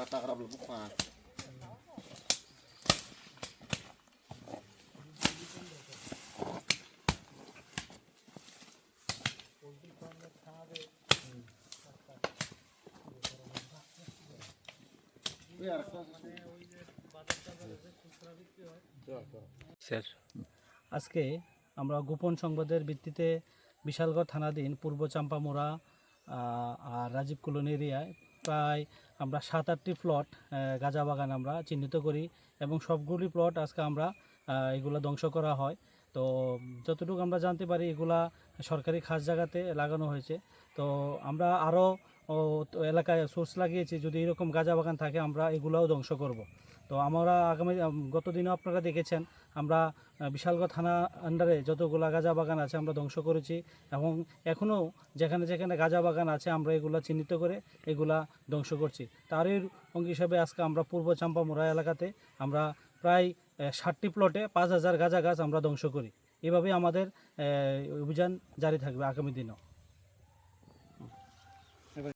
Tagra belum buka. Sir, আজকে আমরা গোপন সংবাদের ভিত্তিতে বিশালগড় থানাধীন পূর্ব চাম্পামোড়া আর রাজীব কলোনি এরিয়ায় প্রায় আমরা 7-8টি প্লট গাঁজা বাগান আমরা চিহ্নিত করি এবং সবগুলি প্লট আজকে আমরা এগুলো ধ্বংস করা হয়। তো যতটুকু আমরা জানতে পারি এগুলা সরকারি খাস জায়গাতে লাগানো হয়েছে। তো আমরা আরও এলাকায় সোর্স লাগিয়েছি, যদি এরকম গাঁজা বাগান থাকে আমরা এগুলাও ধ্বংস করব। তো আমরা আগামী গত দিনও আপনারা দেখেছেন আমরা বিশালগড় থানা আন্ডারে যতগুলো গাঁজা বাগান আছে আমরা ধ্বংস করেছি এবং এখনও যেখানে যেখানে গাঁজা বাগান আছে আমরা এগুলা চিহ্নিত করে এগুলা ধ্বংস করছি। তারই অঙ্গ হিসাবে আজকে আমরা পূর্ব চাম্পামোড়া এলাকাতে আমরা প্রায় 60টি প্লটে 5000 গাঁজা গাছ আমরা ধ্বংস করি। এভাবে আমাদের অভিযান জারি থাকবে আগামী দিনেও।